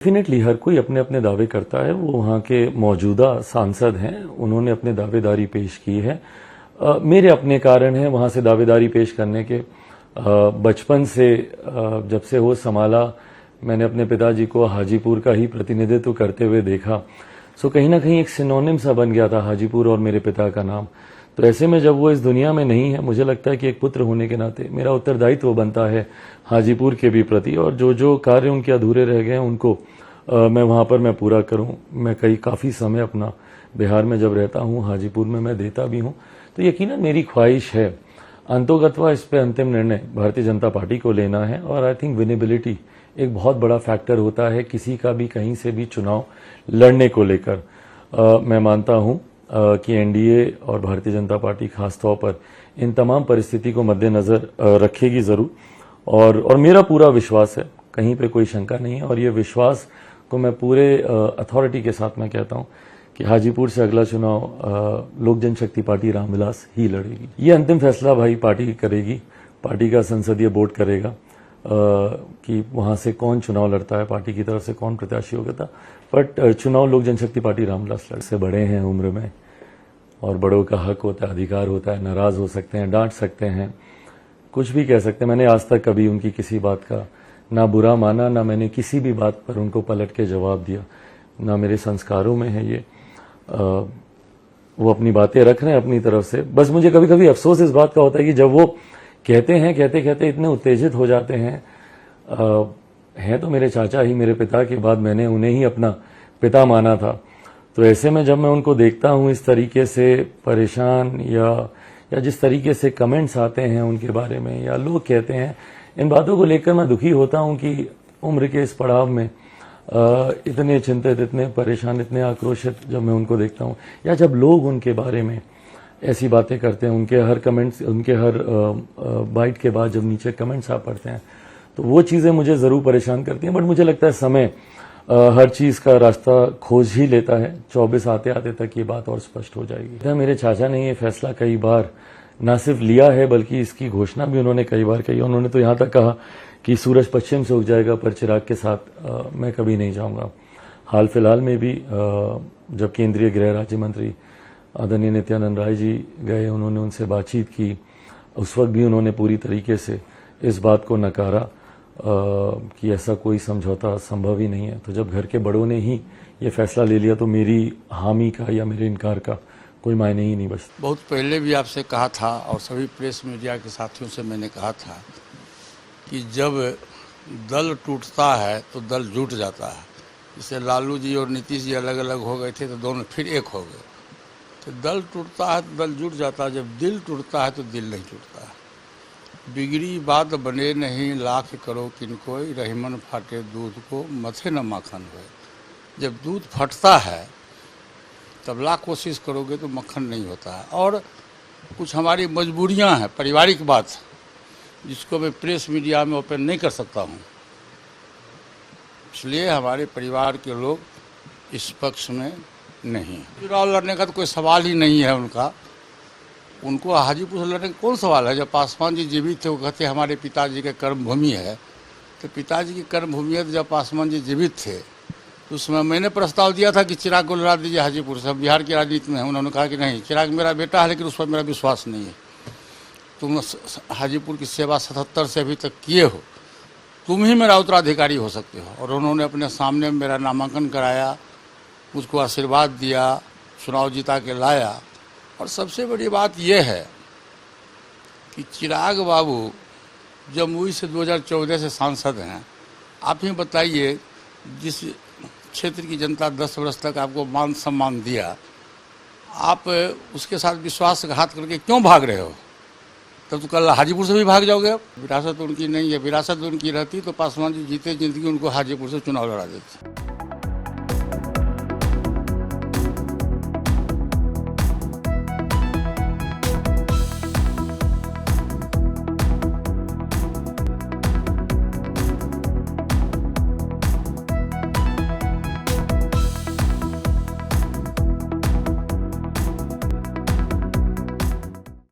Definitely हर कोई अपने अपने दावे करता है। वो वहाँ के मौजूदा सांसद हैं, उन्होंने अपने दावेदारी पेश की है। मेरे अपने कारण हैं वहाँ से दावेदारी पेश करने के। बचपन से जब से होश संभाला मैंने अपने पिताजी को हाजीपुर का ही प्रतिनिधित्व करते हुए देखा। सो कहीं ना कहीं एक सिनोनिम सा बन गया था हाजीपुर और मेरे पिता का नाम। तो ऐसे में जब वो इस दुनिया में नहीं है, मुझे लगता है कि एक पुत्र होने के नाते मेरा उत्तरदायित्व बनता है हाजीपुर के भी प्रति, और जो जो कार्य उनके अधूरे रह गए हैं उनको मैं वहाँ पर मैं पूरा करूँ। मैं काफ़ी समय अपना बिहार में जब रहता हूँ, हाजीपुर में मैं देता भी हूँ। तो यकीनन मेरी ख्वाहिश है, अंतोगत्वा इस पे अंतिम निर्णय भारतीय जनता पार्टी को लेना है। और आई थिंक विनेबिलिटी एक बहुत बड़ा फैक्टर होता है किसी का भी कहीं से भी चुनाव लड़ने को लेकर। मैं मानता हूँ कि एनडीए और भारतीय जनता पार्टी खासतौर पर इन तमाम परिस्थिति को मद्देनजर रखेगी जरूर। और मेरा पूरा विश्वास है, कहीं पे कोई शंका नहीं है। और ये विश्वास को मैं पूरे अथॉरिटी के साथ मैं कहता हूँ कि हाजीपुर से अगला चुनाव लोक जनशक्ति पार्टी रामविलास ही लड़ेगी। ये अंतिम फैसला भाई पार्टी करेगी, पार्टी का संसदीय बोर्ड करेगा कि वहां से कौन चुनाव लड़ता है, पार्टी की तरफ से कौन प्रत्याशी होगा। बट चुनाव लोक जनशक्ति पार्टी रामविलास लड़ से बड़े हैं उम्र में, और बड़ों का हक होता है, अधिकार होता है, नाराज हो सकते हैं, डांट सकते हैं, कुछ भी कह सकते हैं। मैंने आज तक कभी उनकी किसी बात का ना बुरा माना, ना मैंने किसी भी बात पर उनको पलट के जवाब दिया, ना मेरे संस्कारों में है ये। वो अपनी बातें रख रहे हैं अपनी तरफ से। बस मुझे कभी कभी अफसोस इस बात का होता है कि जब वो कहते हैं, कहते कहते इतने उत्तेजित हो जाते हैं। हैं तो मेरे चाचा ही, मेरे पिता के बाद मैंने उन्हें ही अपना पिता माना था। तो ऐसे में जब मैं उनको देखता हूं इस तरीके से परेशान, या जिस तरीके से कमेंट्स आते हैं उनके बारे में, या लोग कहते हैं, इन बातों को लेकर मैं दुखी होता हूं कि उम्र के इस पड़ाव में इतने चिंतित, इतने परेशान, इतने आक्रोशित जब मैं उनको देखता हूं, या जब लोग उनके बारे में ऐसी बातें करते हैं, उनके हर कमेंट्स, उनके हर बाइट के बाद जब नीचे कमेंट्स आप पढ़ते हैं, तो वो चीज़ें मुझे ज़रूर परेशान करती हैं। बट मुझे लगता है समय हर चीज़ का रास्ता खोज ही लेता है। 24 आते आते तक ये बात और स्पष्ट हो जाएगी। मेरे चाचा ने ये फैसला कई बार न सिर्फ लिया है, बल्कि इसकी घोषणा भी उन्होंने कई बार कही। उन्होंने तो यहाँ तक कहा कि सूरज पश्चिम से उग जाएगा पर चिराग के साथ मैं कभी नहीं जाऊँगा। हाल फिलहाल में भी जब केंद्रीय गृह राज्य मंत्री आदरणीय नित्यानंद राय जी गए, उन्होंने उनसे बातचीत की, उस वक्त भी उन्होंने पूरी तरीके से इस बात को नकारा कि ऐसा कोई समझौता संभव ही नहीं है। तो जब घर के बड़ों ने ही ये फैसला ले लिया तो मेरी हामी का या मेरे इनकार का कोई मायने ही नहीं बचता। बहुत पहले भी आपसे कहा था और सभी प्रेस मीडिया के साथियों से मैंने कहा था कि जब दल टूटता है तो दल जुट जाता है। जैसे लालू जी और नीतीश जी अलग अलग हो गए थे तो दोनों फिर एक हो गए। तो दल टूटता है तो दल जुट जाता है, जब दिल टूटता है तो दिल नहीं टूटता है। बिगड़ी बात बने नहीं लाख करो किनको, रहीमन फाटे दूध को मथे न माखन हुए। जब दूध फटता है तब लाख कोशिश करोगे तो मक्खन नहीं होता है। और कुछ हमारी मजबूरियां हैं, पारिवारिक बात, जिसको मैं प्रेस मीडिया में ओपन नहीं कर सकता हूं। इसलिए हमारे परिवार के लोग इस पक्ष में नहीं। चुनाव लड़ने का तो कोई सवाल ही नहीं है उनका। उनको हाजीपुर से लड़ने का कौन सवाल है। जब पासवान जी जीवित थे, वो कहते हमारे पिताजी के कर्म भूमि है, तो पिताजी की कर्म भूमि है। तो जब पासवान जी जीवित थे तो उसमें मैंने प्रस्ताव दिया था कि चिराग को लड़ा दीजिए हाजीपुर से। बिहार की राजनीति में उन्होंने कहा कि नहीं, चिराग मेरा बेटा है लेकिन उस पर मेरा विश्वास नहीं है। तुम हाजीपुर की सेवा 77 से अभी तक किए हो, तुम ही मेरा उत्तराधिकारी हो सकते हो। और उन्होंने अपने सामने मेरा नामांकन कराया, मुझको आशीर्वाद दिया, चुनाव जिता के लाया। और सबसे बड़ी बात यह है कि चिराग बाबू जमुई से 2014 से सांसद हैं। आप ही बताइए, जिस क्षेत्र की जनता 10 वर्ष तक आपको मान सम्मान दिया, आप उसके साथ विश्वासघात करके क्यों भाग रहे हो? तब तो कल हाजीपुर से भी भाग जाओगे। विरासत उनकी नहीं है, विरासत उनकी रहती तो पासवान जी जीते जिंदगी उनको हाजीपुर से चुनाव लड़ा देते।